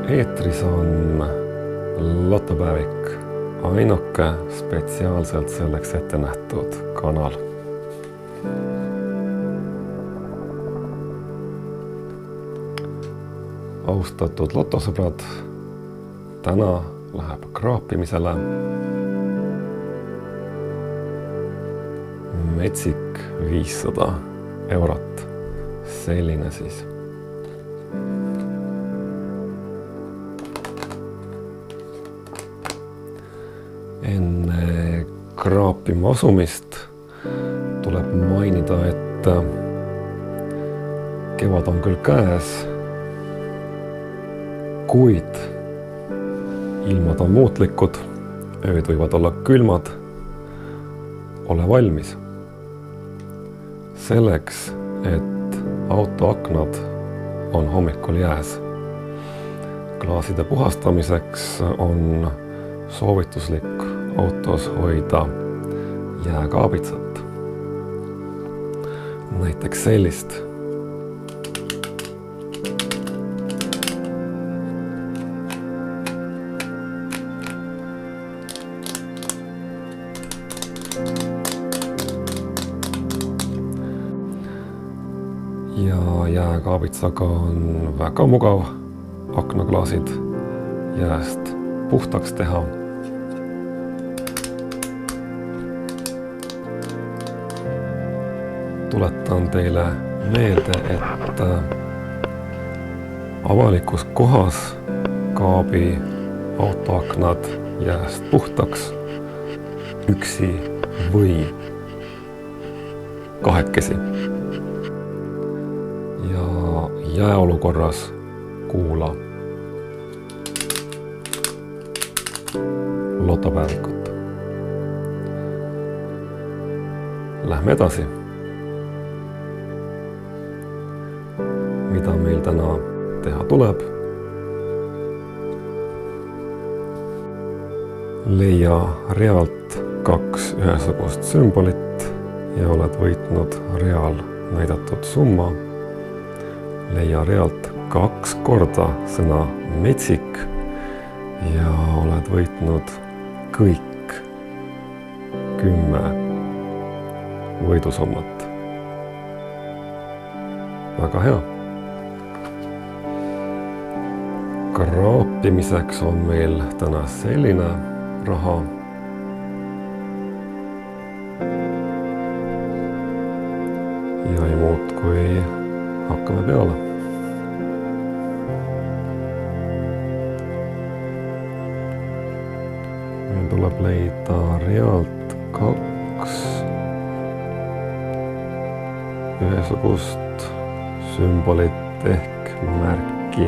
Eetris on lotopäevik, ainuke spetsiaalselt selleks ette nähtud kanal. Austatud lotosõbrad, täna läheb kraapimisele metsik 500 eurot, selline siis. Enne kraapima asumist tuleb mainida, et kevad on küll käes, kuid ilmad on muutlikud, ööd võivad olla külmad. Ole valmis. Selleks, et auto aknad on hommikul jääs. Klaaside puhastamiseks on soovituslik autos hoida jääkaabitsat. Näiteks sellist. Ja jääkaabitsaga on väga mugav aknaklaasid jääst puhtaks teha. Tuletan teile meelde, et avalikus kohas kaabi autoaknad jääst puhtaks üksi või kahekesi. Ja jääolukorras kuula lotopäevikut. Lähme edasi. Mida meil täna teha tuleb? Leia realt 2 ühesugust sümbolit ja oled võitnud real näidatud summa. Leia realt 2 korda sõna metsik ja oled võitnud kõik 10 võidusummat. Väga hea. Kraapimiseks on meil täna selline raha. Ja ei muud, kui hakkame peale. Meil tuleb leida realt 2 ühesugust sümbolit ehk märki.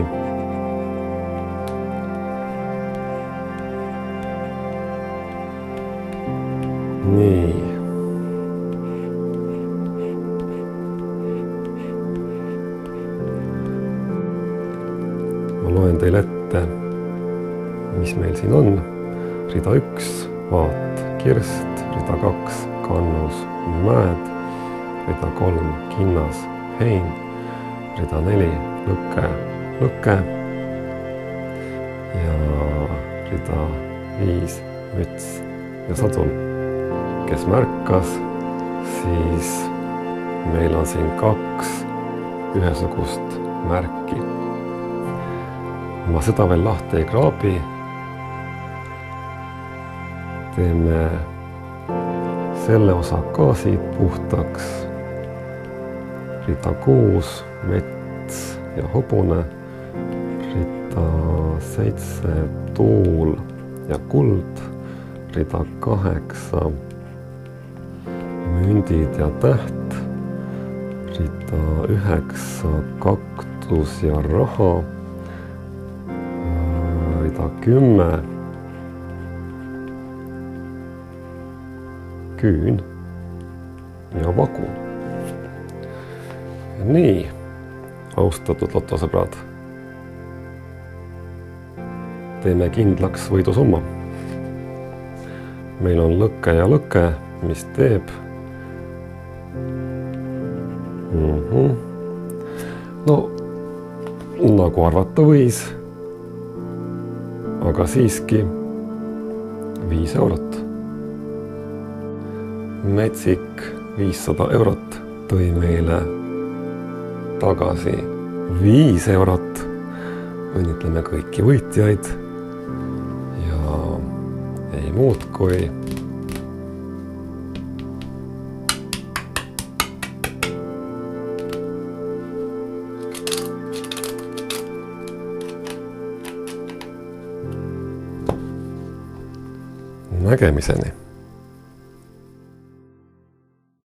Nii. Ma loen teile ette, mis meil siin on. Rida 1, vaat kirst, rida 2, kannus mäed, rida 3, kinnas hein, rida 4, lõke ja rida 5, müts ja sadul. Kes märkas, siis meil on siin 2 ühesugust märki. Ma seda veel lahti ei kraabi. Teeme selle osa ka siit puhtaks. Rida 6, mets ja hobune. Rida 7, tuul ja kuld. Rida 8, mündid ja täht. Rida 9, kaktus ja raha. Rida 10, küün ja vagun. Nii, austatud lotosõbrad. Teeme kindlaks võidusumma. Meil on lõke ja lõke, mis teeb no nagu arvata võis, aga siiski 5 eurot. Metsik 500 eurot tõi meile tagasi 5 eurot. Õnnitleme kõiki võitjaid ja ei muud kui nägemiseni.